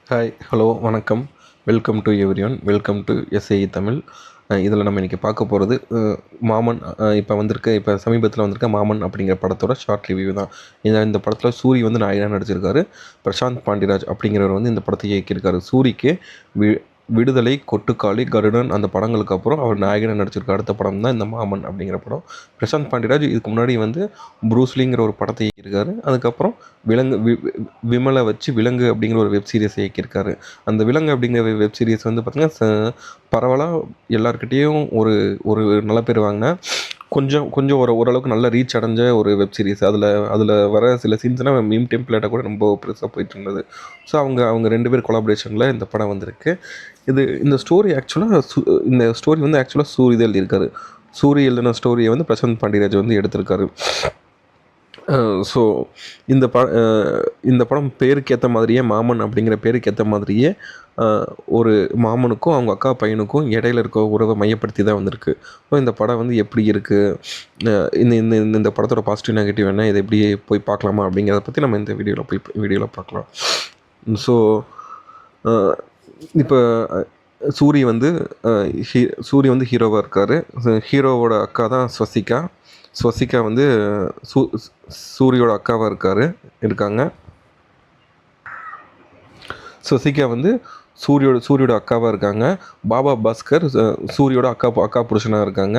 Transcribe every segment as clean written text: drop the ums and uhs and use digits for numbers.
Hi, hello, வணக்கம். Welcome to everyone. Welcome to SAE Tamil. இதில் நம்ம இன்றைக்கி பார்க்க போகிறது மாமன். இப்போ சமீபத்தில் வந்திருக்க மாமன் அப்படிங்கிற படத்தோட ஷார்ட் ரிவ்யூ தான். இந்த படத்தில் சூரி வந்து நாயகனாக நடிச்சிருக்காரு. பிரசாந்த் பாண்டிராஜ் அப்படிங்கிறவர் வந்து இந்த படத்தை இயக்கியிருக்காரு. சூரிக்கு விடுதலை, கொட்டுக்காளி, கருடன் அந்த படங்களுக்கு அப்புறம் அவர் நாயகனாக நடிச்சிருக்க அடுத்த படம் தான் இந்த மாமன் அப்படிங்கிற படம். பிரசாந்த் பாண்டிராஜ் இதுக்கு முன்னாடி வந்து ப்ரூஸ்லிங்கிற ஒரு படத்தை இயக்கியிருக்காரு. அதுக்கப்புறம் விமலை வச்சு விலங்கு அப்படிங்கிற ஒரு வெப் சீரிஸ் இயக்கியிருக்காரு. அந்த விலங்கு அப்படிங்கிற வெப் சீரிஸ் வந்து பார்த்திங்கன்னா பரவலாக எல்லாருக்கிட்டேயும் ஒரு ஒரு நல்ல பேர் வாங்கின கொஞ்சம் ஓரளவுக்கு நல்ல ரீச் அடைஞ்ச ஒரு வெப் சீரிஸ். அதில் வர சில சீன்ஸ்னால் மீம் டெம்ப்ளேட்டாக கூட ரொம்ப பெருசாக போயிட்டு இருந்தது. ஸோ அவங்க 2 பேர் கொலாபரேஷனில் இந்த படம் வந்திருக்கு. இந்த ஸ்டோரி வந்து ஆக்சுவலாக சூரி தான் எழுதியிருக்காரு. சூரி எழுதின ஸ்டோரியை வந்து பிரசாந்த் பாண்டியராஜ் வந்து எடுத்திருக்காரு. ஸோ இந்த படம் பேருக்கு ஏற்ற மாதிரியே, மாமன் அப்படிங்கிற பேருக்கு ஏற்ற மாதிரியே ஒரு மாமனுக்கும் அவங்க அக்கா பையனுக்கும் இடையில இருக்க உறவை மையப்படுத்தி தான் வந்திருக்கு. ஸோ இந்த படம் வந்து எப்படி இருக்குது, இந்த படத்தோட பாசிட்டிவ் நெகட்டிவ் என்ன, இதை எப்படி போய் பார்க்கலாமா அப்படிங்கிறத பற்றி நம்ம இந்த வீடியோவில் பார்க்கலாம். ஸோ இப்போ சூரி வந்து ஹீரோவாக இருக்கார். ஹீரோவோட அக்கா தான் ஸ்வசிகா வந்து சூரியோட அக்காவாக இருக்காங்க. ஸ்வசிகா வந்து சூரியோட அக்காவாக இருக்காங்க. பாபா பாஸ்கர் சூரியோட அக்கா புருஷனாக இருக்காங்க.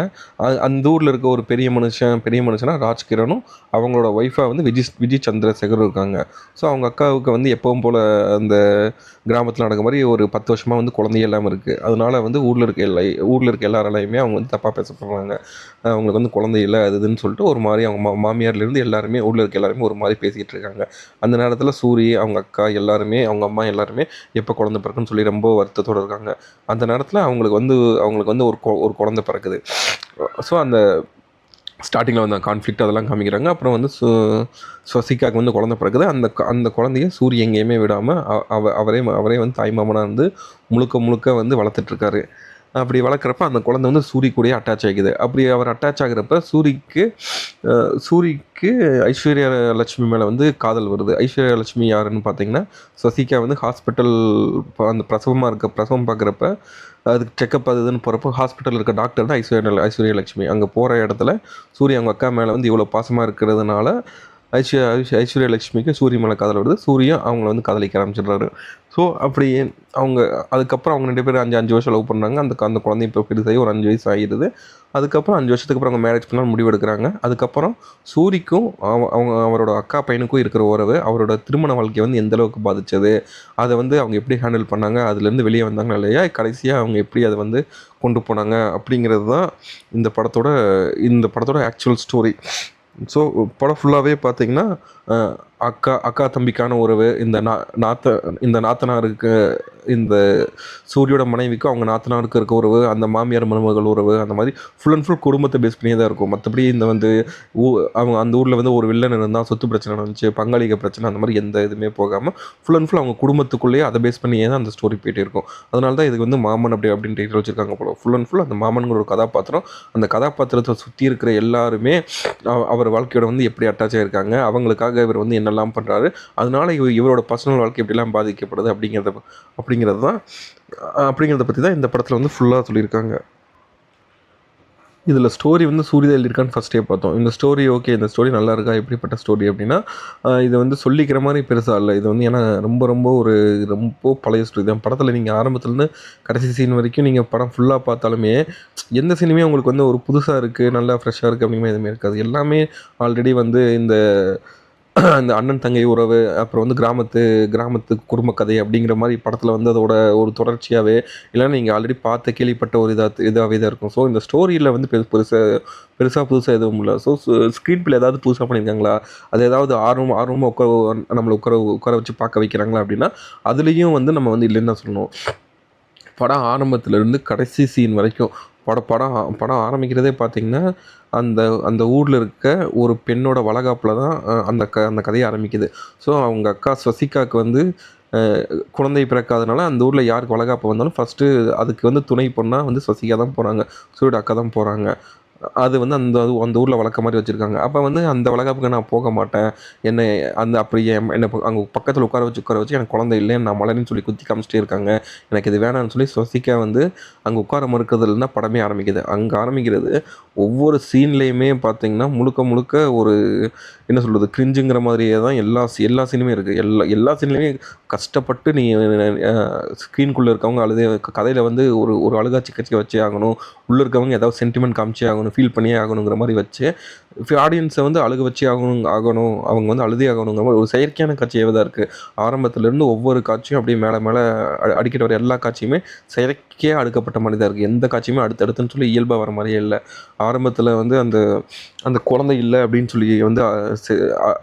அந்த ஊரில் இருக்க ஒரு பெரிய மனுஷனா ராஜ்கிரனும் அவங்களோட ஒய்ஃபாக வந்து விஜய் சந்திரசேகரும் இருக்காங்க. ஸோ அவங்க அக்காவுக்கு வந்து எப்பவும் போல் அந்த கிராமத்தில் நடக்கிற மாதிரி ஒரு 10 வருஷமாக வந்து குழந்தை இல்லாமல் இருக்குது. அதனால வந்து ஊரில் இருக்க எல்லாராலையுமே அவங்க வந்து தப்பாக பேசப்படுறாங்க. அவங்களுக்கு வந்து குழந்தை இல்லை அதுன்னு சொல்லிட்டு ஒரு மாதிரி அவங்க மாமியார்லேருந்து எல்லாருமே ஊரில் இருக்க எல்லாருமே ஒரு மாதிரி பேசிகிட்டு இருக்காங்க. அந்த நேரத்தில் சூரி, அவங்க அக்கா எல்லாருமே, அவங்க அம்மா எல்லாருமே எப்போ குழந்தை பிறக்குன்னு சொல்லி ரொம்ப வருத்தத்தோடு இருக்காங்க. அந்த நேரத்தில் அவங்களுக்கு வந்து ஒரு குழந்தை பிறக்குது. ஸோ அந்த ஸ்டார்டிங்கில் வந்து கான்ஃப்ளிக்ட் அதெல்லாம் காமிக்கிறாங்க. அப்புறம் வந்து ஸ்வசிகாவுக்கு வந்து குழந்தை பிறக்குது. அந்த குழந்தைய சூரி எங்கேயுமே விடாமல் அவரே வந்து தாய்மாமனாக இருந்து முழுக்க வந்து வளர்த்துட்ருக்காரு. அப்படி வளர்க்குறப்ப அந்த குழந்தை வந்து சூரி கூடயே அட்டாச் ஆகிக்குது. அப்படி அவர் அட்டாச் ஆகிறப்ப சூரிக்கு ஐஸ்வர்யா லட்சுமி மேலே வந்து காதல் வருது. ஐஸ்வர்யா லட்சுமி யாருன்னு பார்த்தீங்கன்னா, ஸ்வசிகா வந்து ஹாஸ்பிட்டல் அந்த பிரசவம் பார்க்குறப்ப அதுக்கு செக்கப் அதுன்னு போகிறப்போ ஹாஸ்பிட்டலில் இருக்க டாக்டர் தான் ஐஸ்வர்யா லட்சுமி. அங்கே போகிற இடத்துல சூரிய அவங்க அக்கா மேலே வந்து இவ்வளோ பாசமாக இருக்கிறதுனால ஐஸ்வர்யா லட்சுமிக்கு சூரிய மேலே காதல் வருது. சூரியும் அவங்கள வந்து காதலிக்க ஆரம்பிச்சிடுறாரு. ஸோ அப்படி அதுக்கப்புறம் அவங்க 2 பேரும் 5 வருஷம் லவ் பண்ணாங்க. அந்த குழந்தை இப்போ பெருசாகி ஒரு 5 வயசு ஆகிடுது. அதுக்கப்புறம் 5 வருஷத்துக்கு அப்புறம் அவங்க மேரேஜ் பண்ணாலும் முடிவு எடுக்கிறாங்க. அதுக்கப்புறம் சூரிக்கும் அவரோட அக்கா பையனுக்கும் இருக்கிற உறவு அவரோட திருமண வாழ்க்கையை வந்து எந்தளவுக்கு பாதித்தது, அதை வந்து அவங்க எப்படி ஹேண்டில் பண்ணாங்க, அதுலேருந்து வெளியே வந்தாங்களா இல்லையா, கடைசியாக அவங்க எப்படி அதை வந்து கொண்டு போனாங்க அப்படிங்கிறது தான் இந்த படத்தோட ஆக்சுவல் ஸ்டோரி. ஸோ படம் ஃபுல்லாகவே பார்த்திங்கன்னா அக்கா தம்பிக்கான உறவு, இந்த நாத்தனாருக்கு, இந்த சூரியோட மனைவிக்கும் அவங்க நாத்தனாருக்கு இருக்க உறவு, அந்த மாமியார் மருமகள் உறவு, அந்த மாதிரி ஃபுல் அண்ட் ஃபுல் குடும்பத்தை பேஸ் பண்ணியே தான் இருக்கும். மற்றபடி அவங்க அந்த ஊரில் வந்து ஒரு வில்லன் இருந்தால் சொத்து பிரச்சனை நடந்துச்சு, பங்காளிக பிரச்சனை, அந்த மாதிரி எந்த இதுவுமே போகாமல் ஃபுல் அண்ட் ஃபுல் அவங்க குடும்பத்துக்குள்ளேயே அதை பேஸ் பண்ணியே தான் அந்த ஸ்டோரி போயிட்டே இருக்கும். அதனால தான் இதுக்கு வந்து மாமன் அப்படின்னு டைட்டில் வச்சுருக்காங்க போல. ஃபுல் அண்ட் ஃபுல் அந்த மாமன்கிற ஒரு கதாபாத்திரம், அந்த கதாபாத்திரத்தை சுற்றி இருக்கிற எல்லாருமே அவர் வாழ்க்கையோட வந்து எப்படி அட்டாச் ஆகிருக்காங்க, அவங்களுக்காக இவர் வந்து என்னெல்லாம் பண்ணுறாரு, அதனால இவரோட பர்சனல் வாழ்க்கை எப்படிலாம் பாதிக்கப்படுது அப்படிங்கிறத பற்றி தான் இந்த படத்தில் வந்து ஃபுல்லாக சொல்லியிருக்காங்க. இதில் ஸ்டோரி வந்து சூரிய எழுதியிருக்கான்னு ஃபஸ்ட்டே பார்த்தோம். இந்த ஸ்டோரி நல்லா இருக்கா, எப்படிப்பட்ட ஸ்டோரி அப்படின்னா, இது வந்து சொல்லிக்கிற மாதிரி பெருசாக இல்லை. இது வந்து ஏன்னா ரொம்ப பழைய ஸ்டோரி தான். படத்தில் நீங்கள் ஆரம்பத்துலேருந்து கடைசி சீன் வரைக்கும் நீங்கள் படம் ஃபுல்லாக பார்த்தாலுமே எந்த சீனுமே உங்களுக்கு வந்து ஒரு புதுசாக இருக்குது, நல்லா ஃப்ரெஷ்ஷாக இருக்குது அப்படிங்கிற எதுவுமே இருக்காது. எல்லாமே ஆல்ரெடி வந்து இந்த அண்ணன் தங்கை உறவு, அப்புறம் வந்து கிராமத்து குடும்ப கதை அப்படிங்கிற மாதிரி படத்தில் வந்து அதோட ஒரு தொடர்ச்சியாகவே, இல்லைன்னா நீங்கள் ஆல்ரெடி பார்த்து கேள்விப்பட்ட ஒரு இதாகவே தான் இருக்கும். ஸோ இந்த ஸ்டோரியில் வந்து புதுசாக எதுவும் இல்லை. ஸோ ஸ்க்ரீன் பிளே ஏதாவது புதுசாக பண்ணியிருக்காங்களா, அது ஏதாவது ஆர்வமாக நம்மளை உட்கார வச்சு பார்க்க வைக்கிறாங்களா அப்படின்னா, அதுலேயும் வந்து நம்ம வந்து இல்லைன்னு தான் சொல்லணும். படம் ஆரம்பத்துலேருந்து கடைசி சீன் வரைக்கும் படம் ஆரம்பிக்கிறதே பார்த்திங்கன்னா, அந்த ஊரில் இருக்க ஒரு பெண்ணோட வளகாப்பில் தான் அந்த கதையை ஆரம்பிக்குது. ஸோ அவங்க அக்கா ஸ்வசிகாவுக்கு வந்து குழந்தை பிறக்காதனால அந்த ஊரில் யாருக்கு வளகாப்பு வந்தாலும் ஃபஸ்ட்டு அதுக்கு வந்து துணை பொண்ணாக வந்து ஸ்வசிகா தான் போகிறாங்க, சூரியோட அக்கா தான் போகிறாங்க. அது வந்து அந்த அந்த ஊரில் வளர்க்க மாதிரி வச்சுருக்காங்க. அப்போ வந்து அந்த வளகாப்புக்கு நான் போக மாட்டேன். என்னை அந்த அப்படி என்ன அங்கே பக்கத்தில் உட்கார வச்சு எனக்கு குழந்தை இல்லைன்னு நான் மலர்ன்னு சொல்லி குத்தி காமிச்சிட்டே இருக்காங்க. எனக்கு இது வேணான்னு சொல்லி ஸ்வசிகா வந்து அங்கே உட்கார மறுக்கிறதுல தான் படமே ஆரம்பிக்குது. அங்கே ஆரம்பிக்கிறது ஒவ்வொரு சீன்லேயுமே பார்த்தீங்கன்னா, முழுக்க முழுக்க ஒரு என்ன சொல்கிறது, கிரிஞ்சுங்கிற மாதிரியே தான் எல்லா சீனுமே இருக்குது. எல்லா சீன்லேயுமே கஷ்டப்பட்டு நீ ஸ்க்ரீனுக்குள்ளே இருக்கவங்க அழுதே கதையில் வந்து ஒரு ஒரு அழுகாட்சி காட்சியை வச்சே ஆகணும். உள்ளே இருக்கவங்க ஏதாவது சென்டிமெண்ட் காமிச்சே ஆகணும், ஃபீல் பண்ணியே ஆகணுங்கிற மாதிரி வச்சு ஆடியன்ஸை வந்து அழுக வச்சே ஆகணும், அவங்க வந்து அழுதே ஆகணுங்கிற மாதிரி ஒரு செயற்கையான காட்சியாகவே தான் இருக்குது. ஆரம்பத்துலேருந்து ஒவ்வொரு காட்சியும் அப்படியே மேலே மேலே அடிக்கிட்டு வர எல்லா காட்சியுமே செயற்கையாக அடுக்கப்பட்ட மாதிரி தான் இருக்குது. எந்த காட்சியுமே அடுத்தடுத்துன்னு சொல்லி இயல்பாக வர மாதிரியே இல்லை. ஆரம்பத்தில் வந்து அந்த அந்த குழந்தை இல்லை அப்படின்னு சொல்லி வந்து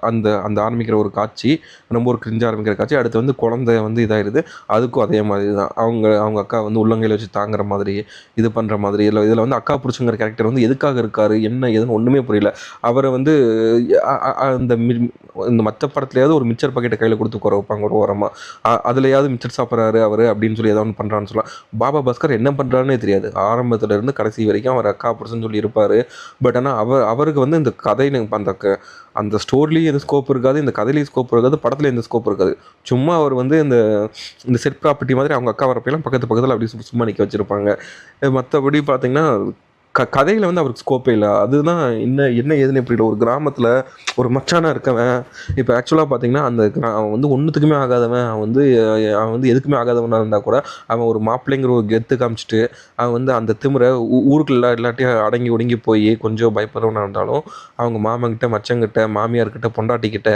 அந்த அந்த ஆரம்பிக்கிற ஒரு காட்சி ரொம்ப ஒரு கிரிஞ்சா ஆரம்பிக்கிற காட்சி. அடுத்து வந்து குழந்தை வந்து இதாகிடுது. அதுக்கும் அதே மாதிரி தான் அவங்க அக்கா வந்து உள்ளங்கையில் வச்சு தாங்குற மாதிரி இது பண்ணுற மாதிரி. இதில் வந்து அக்கா புருஷங்கிற கேரக்டர் வந்து எதுக்காக இருக்கார், என்ன ஏதுன்னு ஒன்றுமே புரியல. அவரை வந்து அந்த இந்த மற்ற படத்துலையாவது ஒரு மிச்சர் பாக்கெட்டை கையில் கொடுத்து குறை வைப்பாங்க ஒரு ஓரமாக, அதுலையாவது மிச்சர் சாப்பிட்றாரு அவர் அப்படின்னு சொல்லி ஏதாவது ஒன்று பண்ணுறான்னு சொல்லலாம். பாபா பாஸ்கர் என்ன பண்ணுறாருன்னே தெரியாது. ஆரம்பத்துலேருந்து கடைசி வரைக்கும் அவர் அக்கா புருஷன்னு சொல்லி இருப்பார். பட் ஆனால் அவருக்கு வந்து இந்த கதை அந்த அந்த ஸ்டோரிலையும் எந்த ஸ்கோப் இருக்காது, இந்த கதையிலையும் ஸ்கோப் இருக்காது, படத்தில் எந்த ஸ்கோப் இருக்காது. சும்மா அவர் வந்து இந்த செட் ப்ராப்பர்ட்டி மாதிரி அவங்க அக்கா வரப்பெல்லாம் பக்கத்தில் அப்படி சும்மா நிற்க வச்சுருப்பாங்க. மற்றபடி பார்த்தீங்கன்னா கதையில் வந்து அவருக்கு ஸ்கோப்பே இல்லை. அதுதான் என்ன ஏதுன்னு எப்படி இல்லை. ஒரு கிராமத்தில் ஒரு மச்சானாக இருக்கவன் இப்போ ஆக்சுவலாக பார்த்தீங்கன்னா அவன் வந்து ஒன்றுத்துக்குமே ஆகாதவன், அவன் வந்து எதுக்குமே ஆகாதவனாக இருந்தால் கூட அவன் ஒரு மாப்பிள்ளைங்கிற ஒரு கெத்து காமிச்சிட்டு அவன் வந்து அந்த திமிரை ஊருக்குள்ள எல்லாட்டையும் அடங்கி ஒடுங்கி போய் கொஞ்சம் பயப்படுறவனாக இருந்தாலும் அவங்க மாமன்கிட்ட, மச்சங்கிட்ட, மாமியார்கிட்ட, பொண்டாட்டிக்கிட்ட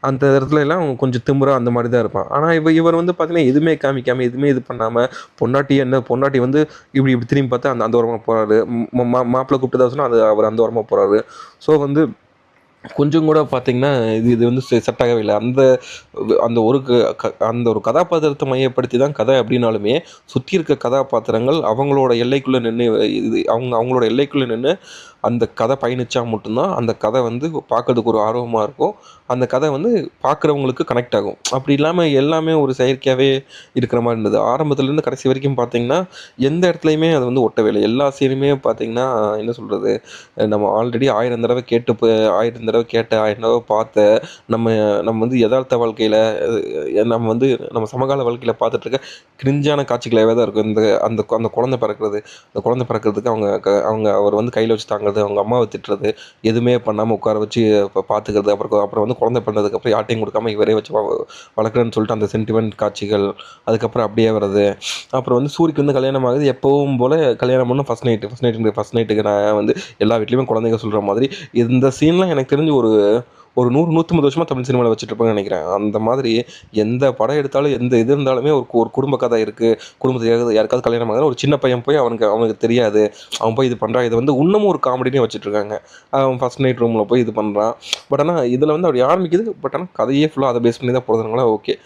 அந்த இடத்துல எல்லாம் அவன் கொஞ்சம் திமிரா அந்த மாதிரி தான் இருப்பான். ஆனால் இவர் வந்து பார்த்தீங்கன்னா எதுவுமே காமிக்காமல் எதுவுமே இது பண்ணாமல் பொண்டாட்டி வந்து இப்படி திரும்பி பார்த்தா அந்த ஓரமாக போகிறாரு. மாப்பிள்ளை கூப்பிட்டு தான் சொன்னால் அவர் அந்த ஓரமாக போகிறாரு. ஸோ வந்து கொஞ்சம் கூட பார்த்தீங்கன்னா இது வந்து செட் ஆகவே இல்லை. அந்த அந்த ஒரு அந்த ஒரு கதாபாத்திரத்தை மையப்படுத்தி தான் கதை அப்படின்னாலுமே சுற்றி இருக்க கதாபாத்திரங்கள் அவங்களோட எல்லைக்குள்ளே நின்று அவங்களோட எல்லைக்குள்ளே நின்று அந்த கதை பயணித்தா மட்டும்தான் அந்த கதை வந்து பார்க்கறதுக்கு ஒரு ஆர்வமாக இருக்கும். அந்த கதை வந்து பார்க்குறவங்களுக்கு கனெக்ட் ஆகும். அப்படி இல்லாமல் எல்லாமே ஒரு செயற்கையாகவே இருக்கிற மாதிரி இருந்தது. ஆரம்பத்துலேருந்து கடைசி வரைக்கும் பார்த்தீங்கன்னா எந்த இடத்துலையுமே அது வந்து ஒட்டவே இல்லை. எல்லா சீனுமே பார்த்தீங்கன்னா என்ன சொல்கிறது, நம்ம ஆல்ரெடி 1000 தடவை 1000 தடவை கேட்ட 1000 தடவை பார்த்த நம்ம நம்ம வந்து யதார்த்த வாழ்க்கையில் நம்ம வந்து நம்ம சமகால வாழ்க்கையில் பார்த்துட்ருக்க கிரிஞ்சான காட்சிகளாகவே தான் இருக்கும். அந்த அந்த குழந்தை பிறக்கிறது, அந்த குழந்தை பிறக்கிறதுக்கு அவங்க அவர் வந்து கையில் வச்சு தாங்கிறது, அவங்க அம்மாவை திட்டுறது, எதுவுமே பண்ணாமல் உட்கார வச்சு பார்த்துக்கிறது, அப்புறம் வந்து குழந்தை பிறந்ததுக்கப்புறம் யார்ட்டையும் கொடுக்காம இவரே வச்சு வளர்க்குறேன்னு சொல்லிட்டு அந்த சென்டிமெண்ட் காட்சிகள், அதுக்கப்புறம் அப்படியே வர்றது. அப்புறம் வந்து சூரிக்கு வந்து கல்யாணம் ஆகுது. எப்பவும் போல் கல்யாணம் பண்ண ஃபஸ்ட் நைட்டுக்கு நான் வந்து எல்லா வீட்லேயுமே குழந்தைங்க சொல்கிற மாதிரி இந்த சீன்லாம் எனக்கு தெரிஞ்சு ஒரு 100-150 வருஷமாக தமிழ் சினிமாவில் வச்சுட்ருப்பாங்கன்னு நினைக்கிறேன். அந்த மாதிரி எந்த படம் எடுத்தாலும் எந்த இது இருந்தாலுமே ஒரு குடும்ப கதை இருக்குது. குடும்பத்தில் யாருக்காவது கல்யாணம் ஆகுதுன்னா ஒரு சின்ன பையன் போய் அவனுக்கு தெரியாது, அவன் போய் இது பண்ணுறான். இதை வந்து இன்னமும் ஒரு காமெடினே வச்சுட்ருக்காங்க. அவன் ஃபஸ்ட் நைட் ரூமில் போய் இது பண்ணுறான். பட் ஆனால் இதில் வந்து அப்படி ஆரம்பிக்குது. பட் ஆனால் கதையே ஃபுல்லாக அதை பேஸ் பண்ணி தான் போகிறதுனால ஓகே.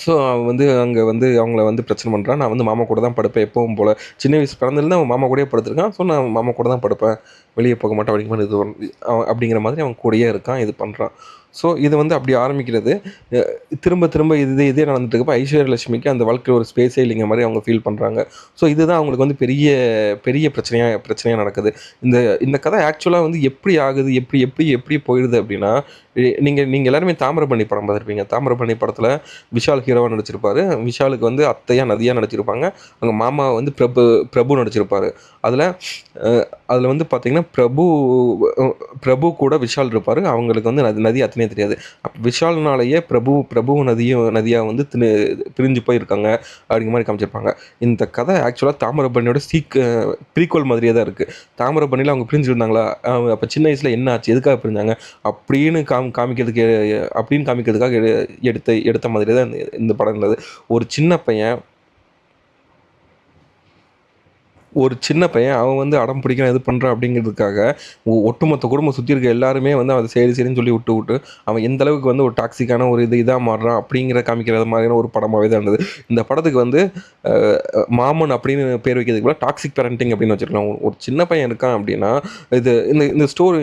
ஸோ அவன் வந்து அங்கே வந்து அவங்கள வந்து பிரச்சனை பண்ணுறான். நான் வந்து மாமா கூட தான் படுப்பேன் எப்பவும் போல். சின்ன வயசு பிறந்ததுலேருந்து அவன் மாமா கூடயே படுத்துருக்கான். ஸோ நான் மாமா கூட தான் படுப்பேன், வெளியே போக மாட்டேன் அப்படிங்கிற மாதிரி அப்படிங்கிற மாதிரி அவன் கூடயே இருக்கான், இது பண்ணுறான். ஸோ இது வந்து அப்படி ஆரம்பிக்கிறது. திரும்ப திரும்ப இதே நடந்துட்டுருக்கப்போ ஐஸ்வர்யலட்சுமிக்கு அந்த வாழ்க்கையில் ஒரு ஸ்பேஸே இல்லைங்கிற மாதிரி அவங்க ஃபீல் பண்ணுறாங்க. ஸோ இதுதான் அவங்களுக்கு வந்து பெரிய பெரிய பிரச்சனையாக நடக்குது. இந்த இந்த கதை ஆக்சுவலாக வந்து எப்படி ஆகுது, எப்படி போயிடுது அப்படின்னா, நீங்கள் எல்லாருமே தாமிரபரணி படம் பார்த்துருப்பீங்க. தாமிரபரணி படத்தில் விஷால் ஹீரோவாக நடிச்சிருப்பார். விஷாலுக்கு வந்து அத்தையாக நதியாக நடிச்சிருப்பாங்க. அவங்க மாமா வந்து பிரபு நடிச்சிருப்பார். அதில் வந்து பார்த்திங்கன்னா பிரபு கூட விஷால் இருப்பார். அவங்களுக்கு வந்து நதி அத்தனையே தெரியாது. விஷால்னாலேயே பிரபு நதியாக வந்து பிரிஞ்சு போயிருக்காங்க அப்படிங்கிற மாதிரி காமிச்சிருப்பாங்க. இந்த கதை ஆக்சுவலாக தாமிரபரணியோட ப்ரீக்வல் மாதிரியே தான் இருக்குது. தாமிரபரணியில் அவங்க பிரிஞ்சுருந்தாங்களா, அப்போ சின்ன வயசில் என்ன ஆச்சு, எதுக்காக பிரிஞ்சாங்க அப்படின்னு காமிக்கிறதுக்காக எடுத்த மாதிரி தான் இந்த படம் இருந்தது. ஒரு சின்ன பையன் அவன் வந்து அடம் பிடிக்கிறான், இது பண்ணுறான் அப்படிங்கிறதுக்காக ஒட்டுமொத்த குடும்பம் சுற்றி இருக்க எல்லாருமே வந்து அதை சரின்னு சொல்லி விட்டு அவன் எந்த அளவுக்கு வந்து ஒரு டாக்ஸிக்கான ஒரு இதாக மாறுறான் அப்படிங்கிற காமிக்கிற மாதிரியான ஒரு படமாகவே தான் இருந்தது. இந்த படத்துக்கு வந்து மாமன் அப்படின்னு பேர் வைக்கிறதுக்கு கூட டாக்ஸிக் பேரண்டிங் அப்படின்னு வச்சுருக்கலாம். ஒரு சின்ன பையன் இருக்கான் அப்படின்னா இந்த ஸ்டோரி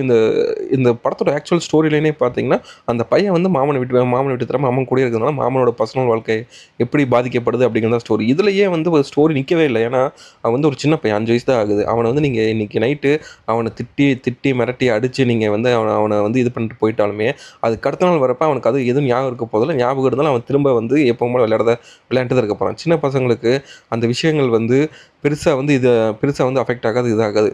இந்த படத்தோட ஆக்சுவல் ஸ்டோரி லைனே பார்த்தீங்கன்னா, அந்த பையன் வந்து மாமனை விட்டு தராமல் மாமன் கூட இருக்கிறதுனால மாமனோட பர்சனல் வாழ்க்கை எப்படி பாதிக்கப்படுது அப்படிங்கிறத ஸ்டோரி. இதுலையே வந்து ஒரு ஸ்டோரி நிற்கவே இல்லை. ஏன்னா அவன் வந்து ஒரு சின்ன பையன், 5 வயசு தான் ஆகுது. அவன வந்து நீங்க இன்னைக்கு நைட்டு அவன திட்டி திட்டி மிரட்டி அடிச்சு நீங்க வந்து அவன அவன வந்து இது பண்ணிட்டு போயிட்டாலுமே, அதுக்கு அடுத்த நாள் வரப்ப அவனுக்கு அது எதுவும் ஞாபகம் இருக்க போதில்ல. ஞாபகம் இருந்தாலும் அவன் திரும்ப வந்து எப்பவும் போல விளையாண்ட்டு தான் இருக்க போறான். சின்ன பசங்களுக்கு அந்த விஷயங்கள் வந்து பெருசா வந்து அஃபெக்ட் ஆகாது, இதாகாது.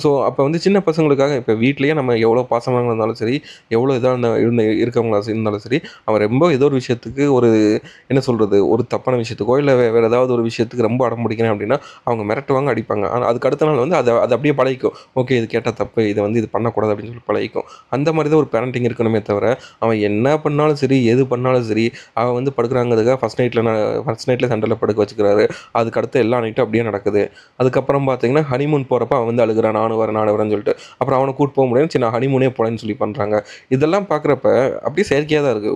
ஸோ அப்போ வந்து சின்ன பசங்களுக்காக இப்போ வீட்லயே நம்ம எவ்வளோ பாசமானவங்களா இருந்தாலும் சரி, எவ்வளோ இதா இருக்கவங்களா இருந்தாலும் சரி, அவன் ரொம்ப ஏதோ ஒரு விஷயத்துக்கு ஒரு என்ன சொல்றது, ஒரு தப்பான விஷயத்துக்கோ, இல்ல வேற ஏதாவது ஒரு விஷயத்துக்கு ரொம்ப அடம் பிடிக்கிறேன் அப்படின்னா, அவங்க மிரட்டுவாங்க, அடிப்பாங்க. ஆனா அதுக்கு அடுத்த நாள் வந்து அது அப்படியே பழகிக்கும். ஓகே இது கேட்டா தப்பு, இத வந்து இது பண்ணக்கூடாது அப்படின்னு சொல்லி பழகிக்கும். அந்த மாரி தான் ஒரு பேரண்டிங் இருக்கணுமே தவிர, அவன் என்ன பண்ணாலும் சரி, எது பண்ணாலும் சரி, அவன் வந்து படுக்குறாங்கிறதுக்காக ஃபர்ஸ்ட் நைட்ல சண்டையில படுக்க வச்சுக்கிறாரு. அதுக்கு அடுத்து எல்லா நைட்டும் அப்படியே நடக்குது. அதுக்கப்புறம் பார்த்தீங்கன்னா, ஹனிமூன் போறப்ப அவன் வந்து அழுகுறான். நானும் வரேன்னு சொல்லிட்டு. அப்புறம் அவன கூட்டு போ முடியாதுன்னு, சரி நான் ஹனிமூனே போலேன்னு சொல்லி பண்றாங்க. இதெல்லாம் பார்க்குறப்ப அப்படியே செயற்கையா தான் இருக்கு.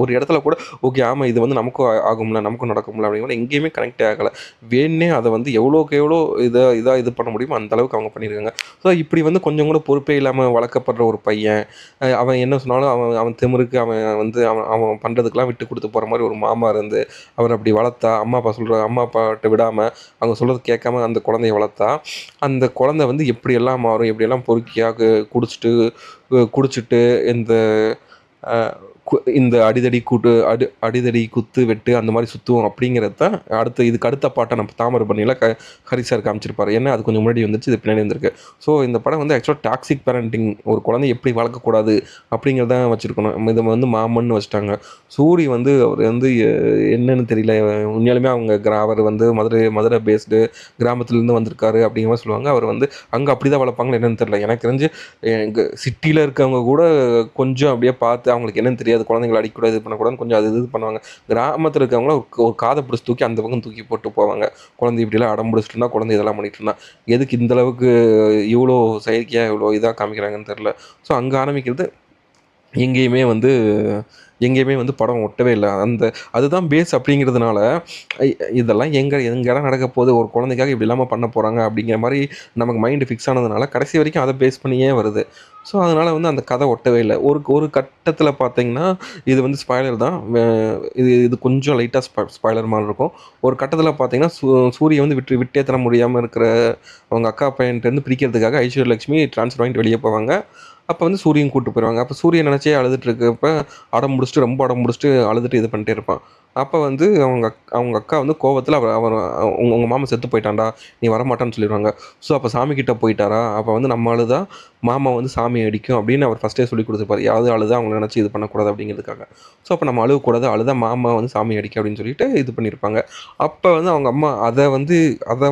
ஒரு இடத்துல கூட ஓகே ஆமா இது வந்து நமக்கும் ஆகும்ல, நமக்கும் நடக்கும்ல அப்படிங்கிற எங்கேயுமே கனெக்ட்டே ஆகல. வேணும்னே அத வந்து எவ்வளோக்கு எவ்வளோ இதா இது பண்ண முடியுமோ அந்த அளவுக்கு அவங்க பண்ணியிருக்காங்க. ஸோ இப்படி வந்து கொஞ்சம் கூட பொறுப்பே இல்லாம வளர்க்கப்படுற ஒரு பையன், அவன் என்ன சொன்னாலும் அவன் அவன் திமிருக்கு அவன் வந்து அவன் அவன் பண்றதுக்கெல்லாம் விட்டு குடுத்து போற மாரி ஒரு மாமா இருந்து, அவர அப்படி வளர்த்தா, அம்மா அப்பாட்ட விடாம, அவங்க சொல்றத கேட்காம அந்த குழந்தைய வளர்த்தா, அந்த குழந்தை வந்து எப்படியெல்லாம் மாறும், எப்படியெல்லாம் பொறுக்கியா குடிச்சிட்டு இந்த அ இந்த அடிதடி, குத்து, வெட்டு அந்த மாரி சுத்துவோம் அப்படிங்கிறது தான் இதுக்கு அடுத்த பாட்டா நம்ம தாமிரபரணியில ஹரி சார் காமிச்சிருப்பாரு. ஏன்னா அது கொஞ்சம் முன்னாடி வந்துருச்சு. இது பின்னாடி வந்திருக்கு. ஸோ இந்த படம் வந்து ஆக்சுவலா டாக்ஸிக் பேரண்டிங் ஒரு குழந்தைய எப்படி வளர்க்கக்கூடாது அப்படிங்கிறத வச்சிருக்கணும். இத வந்து மாமன்னு வச்சுட்டாங்க. சூரி வந்து அவர் வந்து என்னன்னு தெரியல. உண்மையாலுமே அவர் வந்து மதுரை பேஸ்டு கிராமத்துலேருந்து வந்திருக்காரு அப்படிங்கிற மாரி சொல்லுவாங்க. அவர் வந்து அங்க அப்படிதான் வளர்ப்பாங்களா என்னன்னு தெரியல. எனக்கு தெரிஞ்சு எங்க சிட்டில இருக்கவங்க கூட கொஞ்சம் அப்படியே பார்த்து அவங்களுக்கு என்னன்னு தெரியாது. குழந்தைங்கள அடிக்கக்கூடாது, இது பண்ணக்கூடாதுன்னு கொஞ்சம் அது இது பண்ணுவாங்க. கிராமத்தில இருக்கவங்கலாம் ஒரு காத பிடிச்சு தூக்கி அந்த பக்கம் தூக்கி போட்டு போவாங்க. குழந்தை இப்படிலாம் அடம் பிடிச்சிட்டு இருந்தா, குழந்தை இதெல்லாம் பண்ணிட்டு இருந்தா. எதுக்கு இந்த அளவுக்கு இவ்வளோ செயற்கையா, இவ்வளோ இதா காமிக்கிறாங்கன்னு தெரியல. ஸோ அங்க ஆரம்பிக்கிறது எங்கேயுமே வந்து எங்கேயுமே வந்து படம் ஒட்டவே இல்ல. அதுதான் பேஸ் அப்படிங்கிறதுனால, ஐ இதெல்லாம் எங்கடா நடக்கப் போகுது? ஒரு குழந்தைக்காக இப்படிலாமா பண்ண போறாங்க? அப்படிங்கிற மாரி நமக்கு மைண்ட் ஃபிக்ஸ் ஆனதுனால, கடைசி வரைக்கும் அத பேஸ் பண்ணியே வருது. ஸோ, அதனால வந்து அந்த கதை ஒட்டவே இல்ல. ஒரு ஒரு கட்டத்தில பார்த்தீங்கன்னா, இது வந்து ஸ்பாய்லர் தான். இது இது கொஞ்சம் லைட்டா ஸ்பாய்லர் மாரி இருக்கும். ஒரு கட்டத்தில பார்த்தீங்கன்னா, சூரிய வந்து விட்டே தர முடியாம இருக்கிற அவங்க அக்கா பையன்ட்டருந்து பிரிக்கிறதுக்காக ஐஸ்வர்யலட்சுமி ட்ரான்ஸ்ஃபர் வாங்கிட்டு வெளிய போவாங்க. அப்ப வந்து சூரியன் கூட்டு போயிருவாங்க. அப்ப சூரியன் நெனச்சே அழுதுட்டு இருக்கப்ப, ரொம்ப அடம் புடிச்சுட்டு அழுதுட்டு இது பண்ணிட்டே இருப்பான். அப்ப வந்து அவங்க அக்கா வந்து கோவத்துல அவ அவன "உங்க உங்க மாமன் செத்து போயிட்டான்டா, நீ வரமாட்டான்னு" சொல்லிருவாங்க. ஸோ அப்ப சாமி கிட்ட போயிட்டாரா, அப்ப வந்து நம்ம அழுதா மாமா வந்து சாமி அடிக்கும் அப்படின்னு அவர் ஃபர்ஸ்ட்டே சொல்லிக் குடுத்துருப்பாரு. யாராவது அழுதா அவங்கள நெனச்சு இது பண்ணக்கூடாது அப்படிங்கிறதுக்காக. ஸோ அப்ப நம்ம அழுவக்கூடாது, அழுதா மாமா வந்து சாமி அடிக்கும் அப்படின்னு சொல்லிட்டு இது பண்ணியிருப்பாங்க. அப்ப வந்து அவங்க அம்மா அத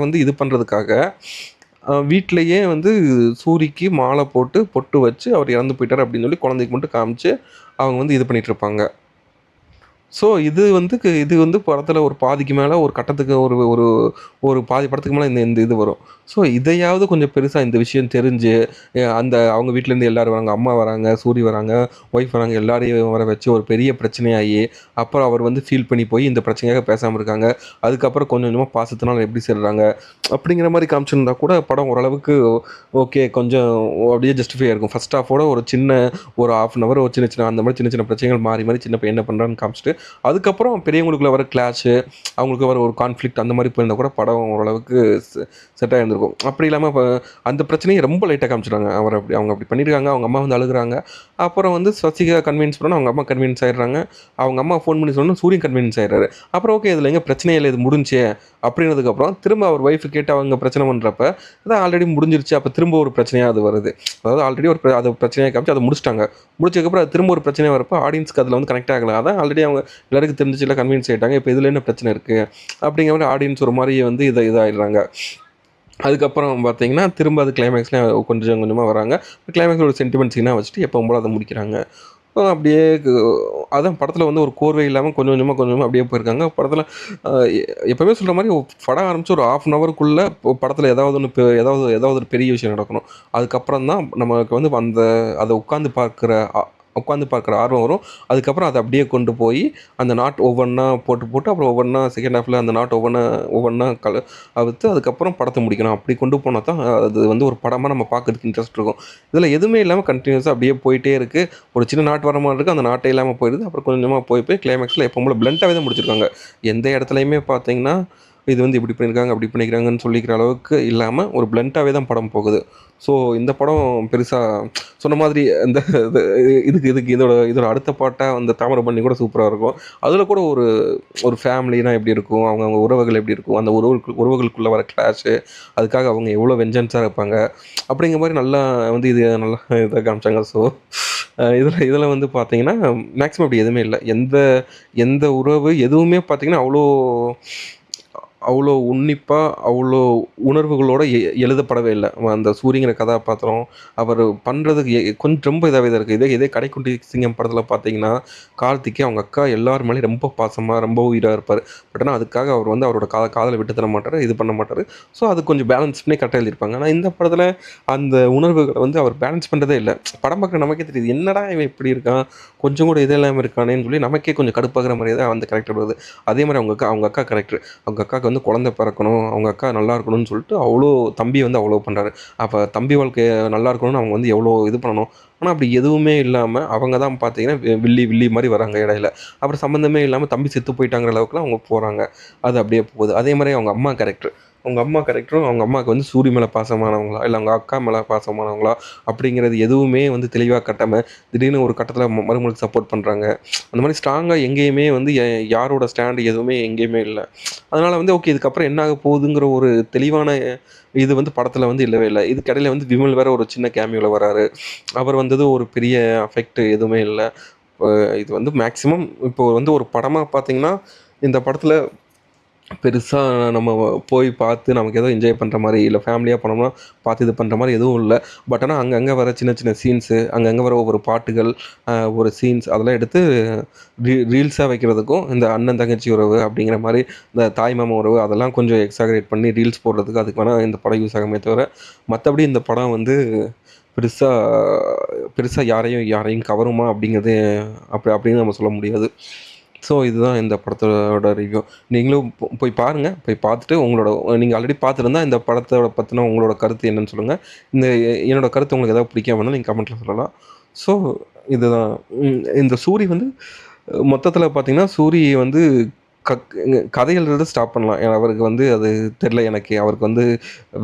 வந்து இது பண்றதுக்காக வீட்லயே வந்து சூரிக்கு மாலை போட்டு, பொட்டு வச்சு, அவர் இறந்து போயிட்டாரு அப்படின்னு சொல்லி குழந்தைக்கு மட்டும் காமிச்சு, அவங்க வந்து இது பண்ணிட்டுருப்பாங்க. ஸோ இது வந்து படத்துல ஒரு பாதிக்கு மேல ஒரு கட்டத்துக்கு ஒரு ஒரு ஒரு பாதி படத்துக்கு மேல இந்த இந்த இது வரும். ஸோ இதையாவது கொஞ்சம் பெருசா இந்த விஷயம் தெரிஞ்சு, அவங்க வீட்லேருந்து எல்லாரும் வராங்க. அம்மா வராங்க, சூரி வராங்க, ஒய்ஃப் வராங்க. எல்லாரையும் வர வச்சு ஒரு பெரிய பிரச்சனையாயி, அப்புறம் அவர் வந்து ஃபீல் பண்ணி போய் இந்த பிரச்சனைக்காக பேசாம இருக்காங்க. அதுக்கப்புறம் கொஞ்சம் கொஞ்சமா பாசத்தினால எப்படி சேர்றாங்க, அப்படிங்கிற மாரி காமிச்சிருந்தா கூட படம் ஓரளவுக்கு ஓகே கொஞ்சம் அப்படியே ஜஸ்டிஃபை ஆயிருக்கும். ஃபர்ஸ்ட் ஹாஃபோட ஒரு 1/2 அன் ஹவர் ஒரு சின்ன சின்ன அந்த மாரி சின்ன சின்ன பிரச்சனைகள் மாறி மாறி சின்ன பையன் என்ன பண்றான்னு காமிச்சுட்டு அதுக்கப்புறம் பெரியவங்களுக்குள்ள வர கிளாஷு, அவங்களுக்கு வர ஒரு கான்ஃப்ளிக்ட் அந்த மாரி போயிருந்தா கூட படம் ஓரளவுக்கு செட் ஆயிருந்திருக்கும். அப்படி இல்லாம அந்த பிரச்சனைய ரொம்ப லைட்டா காமிச்சுட்டாங்க. அவங்க அப்படி பண்ணியிருக்காங்க. அவங்க அம்மா வந்து அழுகுறாங்க. அப்புறம் வந்து ஸ்வசிகா கன்வின்ஸ் பண்ணா அவங்க அம்மா கன்வின்ஸ் ஆயிடுறாங்க. அவங்க அம்மா ஃபோன் பண்ணி சொன்னோனே சூரியன் கன்வின்ஸ் ஆயிடுறாரு. அப்புறம் ஓகே இதுல எங்க பிரச்சனையே இல்ல. இது முடிஞ்சுச்சே அப்படினதுக்கப்புறம் திரும்ப அவர் ஒய்ஃப் கேட்டு அவங்க பிரச்சனை பண்றப்ப, அதான் ஆல்ரெடி முடிஞ்சிருச்சு. அப்ப திரும்ப ஒரு பிரச்சனையா அது வருது. அதாவது ஆல்ரெடி அத பிரச்சனையா காமிச்சு அத முடிச்சுட்டாங்க. முடிச்சதுக்கப்புறம் அது திரும்ப ஒரு பிரச்சனையா வரப்ப ஆடியன்ஸ்க்கு அதுல வந்து கனெக்ட் ஆகல. அதான் ஆல்ரெடி அவங்க எல்லாருக்கும் தெரிஞ்சுச்சுல்ல, கன்வின்ஸ் ஆயிட்டாங்க. இப்ப இதுல என்ன பிரச்சனை இருக்கு? அப்படிங்கிற மாரி ஆடியன்ஸ் ஒரு மாரி வந்து இதாயிடுறாங்க. அதுக்கப்புறம் பார்த்தீங்கன்னா, திரும்ப அது கிளைமேக்ஸ்ல கொஞ்சம் கொஞ்சமா வராங்க. கிளைமேக்ஸ்ல ஒரு சென்டிமெண்ட் சீனா வச்சுட்டு எப்பவும் போல அத முடிக்கிறாங்க. அப்படியே அதான் படத்துல வந்து ஒரு கோர்வை இல்லாம கொஞ்சம் கொஞ்சமா அப்படியே போயிருக்காங்க. படத்துல அ எ எப்பவுமே சொல்ற மாரி படம் ஆரம்பிச்சு ஒரு 1/2 அன் ஹவருக்குள்ள படத்துல ஏதாவது ஒண்ணு ஏதாவது ஏதாவது ஒரு பெரிய விஷயம் நடக்கணும். அதுக்கப்புறம் தான் நமக்கு வந்து அத உட்காந்து பார்க்குற ஆர்வம் வரும். அதுக்கப்புறம் அத அப்படியே கொண்டு போயி அந்த ஒவ்வொன்னா போட்டு அப்புறம் ஒவ்வொன்னா செகண்ட் ஹாஃப்ல அந்த ஒவ்வொன்னா அவுத்து அதுக்கப்புறம் படத்த முடிக்கணும். அப்படி கொண்டு போனா தான் அது வந்து ஒரு படமா நம்ம பார்க்கறதுக்கு இன்ட்ரெஸ்ட் இருக்கும். இதுல எதுவுமே இல்லாம கன்டினியூஸா அப்படியே போயிட்டே இருக்கு. ஒரு சின்ன நாட் வர மாரி இருக்கு. அந்த நாட்டே இல்லாம போயிருது. அப்புறம் கொஞ்சமா போய் கிளைமாக்ஸ்ல எப்பவும் போல பிளன்ட்டாவே தான் முடிச்சிருக்காங்க. எந்த இடத்துலயுமே பார்த்தீங்கன்னா, இது வந்து இப்படி பண்ணியிருக்காங்க, அப்படி பண்ணிக்கிறாங்கன்னு சொல்லிக்கிற அளவுக்கு இல்லாமல் ஒரு பிளண்ட்டாகவே தான் படம் போகுது. ஸோ இந்த படம் பெருசாக சொன்ன மாதிரி இந்த இதுக்கு இதுக்கு இதோட இதோட அடுத்த பாட்டாக அந்த தாமிரபரணி கூட சூப்பராக இருக்கும். அதில் கூட ஒரு ஒரு ஃபேமிலினா எப்படி இருக்கும், அவங்கவங்க உறவுகள் எப்படி இருக்கும், அந்த உறவுகளுக்குள்ளே வர கிளாஷு, அதுக்காக அவங்க எவ்வளோ வெஞ்சன்ஸாக இருப்பாங்க அப்படிங்கிற மாதிரி நல்லா வந்து இது நல்லா இதாக காமிச்சாங்க. ஸோ இதில் வந்து பார்த்தீங்கன்னா மேக்ஸிமம் அப்படி எதுவுமே இல்லை. எந்த எந்த உறவு எதுவுமே பார்த்தீங்கன்னா அவ்வளோ அவ்வளோ உன்னிப்பா, அவ்வளோ உணர்வுகளோட எழுதப்படவே இல்ல. அந்த சூரிங்கிற கதாபாத்திரம், அவரு பண்றதுக்கு கொஞ்சம் ரொம்ப இதாவே தான் இருக்கு. இதே இதே கடைக்குட்டி சிங்கம் படத்துல பார்த்தீங்கன்னா, கார்த்திக் அவங்க அக்கா எல்லார் மேலயும் ரொம்ப பாசமா, ரொம்ப உயிரா இருப்பாரு. பட் ஆனா அதுக்காக அவர் வந்து அவரோட காதல விட்டு தர மாட்டாரு, இது பண்ண மாட்டாரு. ஸோ அது கொஞ்சம் பேலன்ஸ் பண்ணி கரெக்ட்டா எழுதியிருப்பாங்க. ஆனா இந்த படத்துல அந்த உணர்வுகள வந்து அவர் பேலன்ஸ் பண்றதே இல்ல. படம் பார்க்குற நமக்கே தெரியுது. என்னடா இவன் இப்படி இருக்கான்? கொஞ்சம் கூட இது இல்லாம இருக்கானேன்னு சொல்லி நமக்கே கொஞ்சம் கடுப்பாகுற மாரியே தான் அந்த கேரக்டர் வருது. அதே மாரி அவங்க அக்கா கேரக்டர். அவங்க அக்காவுக்கு வந்து குழந்தை பிறக்கணும், அவங்க அக்கா நல்லா இருக்கணும்னு சொல்லிட்டு அவ்வளோ தம்பியை வந்து அவ்வளோ பண்ணுறாரு. அப்போ தம்பி வாழ்க்கை நல்லா இருக்கணும்னு அவங்க வந்து எவ்வளோ இது பண்ணணும். ஆனால் அப்படி எதுவுமே இல்லாமல் அவங்க தான் பார்த்தீங்கன்னா வில்லி வில்லி மாதிரி வராங்க இடையில. அப்புறம் சம்மந்தமே இல்லாமல் தம்பி செத்து போயிட்டாங்கிற அளவுக்குலாம் அவங்க போகிறாங்க. அது அப்படியே போகுது. அதே மாதிரி அவங்க அம்மா கேரக்டர். அவங்க அம்மா கேரக்டரும் அவங்க அம்மாவுக்கு வந்து சூரி மேலே பாசமானவங்களா இல்லை அவங்க அக்கா மேலே பாசமானவங்களா அப்படிங்கிறது எதுவுமே வந்து தெளிவாக கட்டாமல் திடீர்னு ஒரு கட்டத்தில் மருமகளுக்கு சப்போர்ட் பண்ணுறாங்க. அந்த மாதிரி ஸ்ட்ராங்காக எங்கேயுமே வந்து யாரோட ஸ்டாண்டு எதுவுமே எங்கேயுமே இல்லை. அதனால வந்து ஓகே இதுக்கப்புறம் என்ன ஆக போகுதுங்கிற ஒரு தெளிவான இது வந்து படத்துல வந்து இல்லவே இல்ல. இதுக்கிடையில வந்து விமல் வேற ஒரு சின்ன கேமியோல வராரு. அவர் வந்தது ஒரு பெரிய அஃபெக்ட் எதுவுமே இல்ல. இது வந்து மேக்ஸிமம் இப்போ வந்து ஒரு படமா பார்த்தீங்கன்னா, இந்த படத்துல பெருசா நம்ம போய் பார்த்து நமக்கு ஏதோ என்ஜாய் பண்ற மாரி, இல்ல ஃபேமிலியா போனோம்னா பார்த்து இது பண்ற மாரி எதுவும் இல்ல. பட் ஆனா அங்கங்க வர சின்ன சின்ன சீன்ஸு, அங்கங்க வர ஒவ்வொரு பாட்டுகள், ஒரு சீன்ஸ் அதெல்லாம் எடுத்து ரீல்ஸா வைக்கிறதுக்கும், இந்த அண்ணன் தங்கச்சி உறவு அப்படிங்கிற மாரி, இந்த தாய் மாமா உறவு அதெல்லாம் கொஞ்சம் எக்ஸாகரேட் பண்ணி ரீல்ஸ் போடுறதுக்கு அதுக்கு வேணா இந்த படம் யூஸ் ஆகுமே தவிர, மத்தபடி இந்த படம் வந்து பெருசா பெருசா யாரையும் யாரையும் கவருமா அப்படிங்கிறது அப்படின்னு நம்ம சொல்ல முடியாது. ஸோ இதுதான் இந்த படத்தோட ரிவ்யூ. நீங்களும் போய் பாருங்க. போய் பார்த்துட்டு உங்களோட நீங்க ஆல்ரெடி பார்த்துருந்தா இந்த படத்தோட பத்தின உங்களோட கருத்து என்னன்னு சொல்லுங்க. இந்த என்னோட கருத்து உங்களுக்கு ஏதாவது பிடிக்காம இருந்தா நீங்க கமெண்ட்ல சொல்லலாம். ஸோ இதுதான். இந்த சூரி வந்து மொத்தத்தில பார்த்தீங்கன்னா, சூரி வந்து கதை எழுதுறத ஸ்டாப் பண்ணலாம். ஏன்னா அவருக்கு வந்து அது தெரில எனக்கு. அவருக்கு வந்து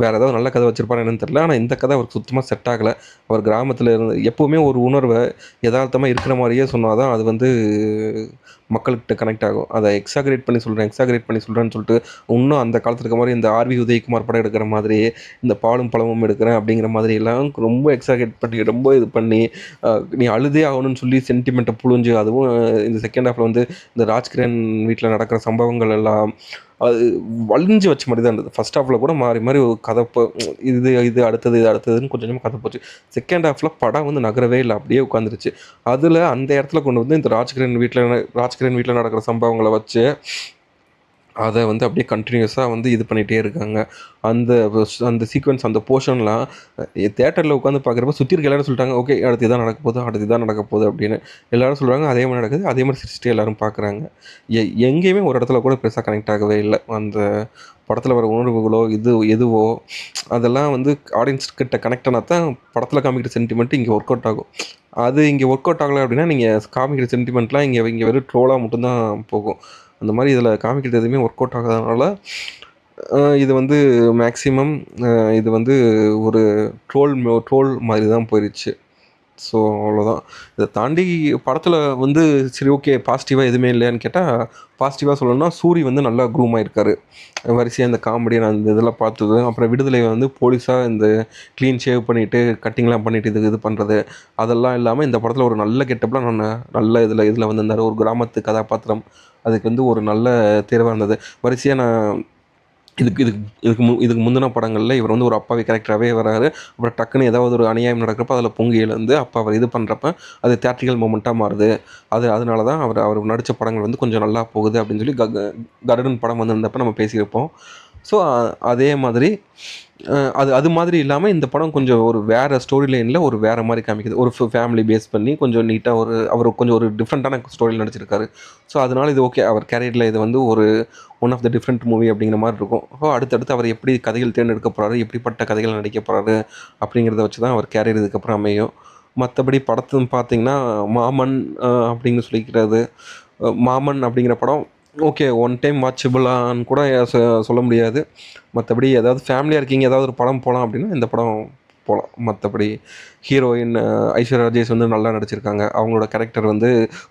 வேற ஏதாவது நல்ல கதை வச்சிருப்பாரா என்னன்னு தெரில. ஆனா இந்த கதை அவருக்கு சுத்தமா செட் ஆகல. அவர் கிராமத்தில இருந்து எப்பவுமே ஒரு உணர்வ எதார்த்தமா இருக்கிற மாரியே சொன்னா தான் அது வந்து மக்கள்கிட்ட கனெக்ட் ஆகும். அத எக்ஸாகரேட் பண்ணி சொல்றேன்னு சொல்லிட்டு, இன்னும் அந்த காலத்துல இருக்க மாரி இந்த ஆர்.வி. உதயகுமார் படம் எடுக்கிற மாதிரியே, இந்த பாலும் பழமும் எடுக்கிறேன் அப்படிங்கிற மாதிரியெல்லாம் ரொம்ப எக்ஸாகரேட் பண்ணி, ரொம்ப இது பண்ணி, அ நீ அழுதே ஆகணும்னு சொல்லி சென்டிமெண்ட்ட புழிஞ்சு, அதுவும் இந்த செகண்ட் ஹாஃப்ல வந்து இந்த ராஜ்கிரண் வீட்ல நடக்கிற சம்பவங்கள் எல்லாம், அது வழிஞ்சு வச்ச மாரி தான் இருந்தது. ஃபர்ஸ்ட் ஹாஃப்ல கூட மாறி மாறி ஒரு கதை இது இது அடுத்தது, இது அடுத்ததுன்னு கொஞ்சம் கொஞ்சமா கதை போச்சு. செகண்ட் ஹாஃப்ல படம் வந்து நகரவே இல்ல. அப்படியே உட்காந்துருச்சு. அதுல அந்த இடத்துல கொண்டு வந்து இந்த ராஜ்கிரண் வீட்ல நடக்கிற சம்பவங்கள வச்சு, அத வந்து அப்படியே கன்டினியூஸா வந்து இது பண்ணிட்டே இருக்காங்க. அந்த அந்த சீக்வென்ஸ் அந்த போர்ஷன்லாம் தியேட்டர்ல உட்காந்து பார்க்குறப்ப சுத்தி இருக்க எல்லாரும் சொல்லிட்டாங்க, "ஓகே அடுத்து இதான் நடக்க போகுது, அடுத்து இதான் நடக்க போகுது" அப்படின்னு. எல்லாரும் சொல்றாங்க. அதே மாரி நடக்குது. அதே மாரி சிரிச்சுட்டே எல்லாரும் பார்க்குறாங்க. எங்கேயுமே ஒரு இடத்துல கூட பெருசா கனெக்ட் ஆகவே இல்ல. அந்த படத்துல வர உணர்வுகளோ, எதுவோ அதெல்லாம் வந்து ஆடியன்ஸ் கிட்ட கனெக்ட் ஆனா தான் படத்துல காமிக்கிற சென்டிமெண்ட் இங்க ஒர்க் அவுட் ஆகும். அது இங்க ஒர்க் அவுட் ஆகல அப்படின்னா, நீங்க காமிக்கிற சென்டிமெண்ட்லாம் இங்க இங்க வெறும் ட்ரோலா மட்டும் தான் போகும். அந்த மாரி இதில காமிக்கிறது எதுவுமே ஒர்க் அவுட் ஆகாதனால, இது வந்து மேக்ஸிமம் இது வந்து ஒரு ட்ரோல் மாரி தான் போயிருச்சு. ஸோ அவ்வளோதான். இத தாண்டி படத்தில வந்து சரி ஓகே பாசிட்டிவா எதுவுமே இல்லையான்னு கேட்டா, பாசிட்டிவா சொல்லணும்னா சூரி வந்து நல்லா க்ரூம் ஆயிருக்காரு. வரிசையா இந்த காமெடி நான் இந்த இதெல்லாம் பார்த்தது. அப்புறம் விடுதலை வந்து போலீஸா இந்த கிளீன் ஷேவ் பண்ணிட்டு, கட்டிங்லாம் பண்ணிட்டு இது பண்றது. அதெல்லாம் இல்லாம இந்த படத்தில ஒரு நல்ல கெட்டப்ல நல்ல இதில வந்திருந்தாரு. ஒரு கிராமத்து கதாபாத்திரம். அதுக்கு வந்து ஒரு நல்ல தேர்வா இருந்தது. வரிசையா நான் இதுக்கு முந்தின படங்கள்ல இவர் வந்து ஒரு அப்பாவி கேரக்டராவே வராரு. அப்புறம் டக்குன்னு ஏதாவது ஒரு அநியாயம் நடக்கிறப்ப அதில பொங்கி எழுந்து அப்ப அவர் இது பண்றப்ப, அது தியேட்ரிக்கல் மொமெண்ட்டா மாறுது. அதனால தான் அவர் நடிச்ச படங்கள் வந்து கொஞ்சம் நல்லா போகுது அப்படின்னு சொல்லி கருடன் படம் வந்திருந்தப்ப நம்ம பேசியிருப்போம். ஸோ அதே மாதிரி அது அது மாதிரி இல்லாம இந்த படம் கொஞ்சம் ஒரு வேற ஸ்டோரி லைன்ல ஒரு வேற மாரி காமிக்குது. ஒரு ஃபேமிலி பேஸ் பண்ணி கொஞ்சம் நீட்டா அவர் கொஞ்சம் ஒரு டிஃப்ரெண்ட்டான ஸ்டோரில நடிச்சிருக்காரு. ஸோ அதனால இது ஓகே. அவர் கேரியர்ல இது வந்து ஒரு one of the different movie அப்படிங்கிற மாரி இருக்கும். அடுத்தடுத்து அவர் எப்படி கதைகள் தேர்ந்தெடுக்க போறாரு, எப்படிப்பட்ட கதைகள் நடிக்க போறாரு அப்படிங்கிறத வச்சு தான் அவர் கேரியர் இதுக்கப்புறம் அமையும். மத்தபடி படத்துன்னு பார்த்தீங்கன்னா, மாமன் அப்படின்னு சொல்லிக்கிறது. மாமன் அப்படிங்கிற படம் ஓகே. ஒன் டைம் வாட்சபிளான்னு கூட சொல்ல முடியாது. மத்தபடி ஏதாவது ஃபேமிலியா இருக்கீங்க, ஏதாவது ஒரு படம் போலாம் அப்டின்னா, இந்த படம் போலாம். மத்தபடி ஹீரோயின் ஐஸ்வர்யா ராஜேஷ் வந்து நல்லா நடிச்சிருக்காங்க. அவங்களோட கேரக்டர் வந்து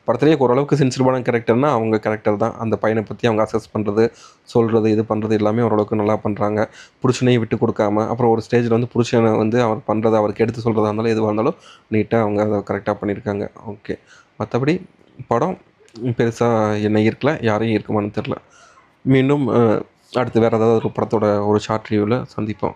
படத்திலேயே ஓரளவுக்கு சென்சிட்டிவான கேரக்டர்னா, அவங்க கேரக்டர் தான். அந்த பையன பத்தி அவங்க அசஸ் பண்றது, சொல்றது, இது பண்றது எல்லாமே ஓரளவுக்கு நல்லா பண்றாங்க. புருஷனையும் விட்டு குடுக்காம, அப்புறம் ஒரு ஸ்டேஜ்ல வந்து புருஷன வந்து அவர் பண்றத அவருக்கு எடுத்து சொல்றதா இருந்தாலும், எதுவா இருந்தாலும் நீட்டா அவங்க அத கரெக்ட்டா பண்ணியிருக்காங்க. ஓகே. மத்தபடி படம் பெருசா என்ன ஈர்க்கல. யாரையும் ஈர்க்குமான்னு தெரியல. மீண்டும் அடுத்து வேற ஏதாவது ஒரு படத்தோட ஒரு ஷார்ட் ரிவ்யூல சந்திப்போம்.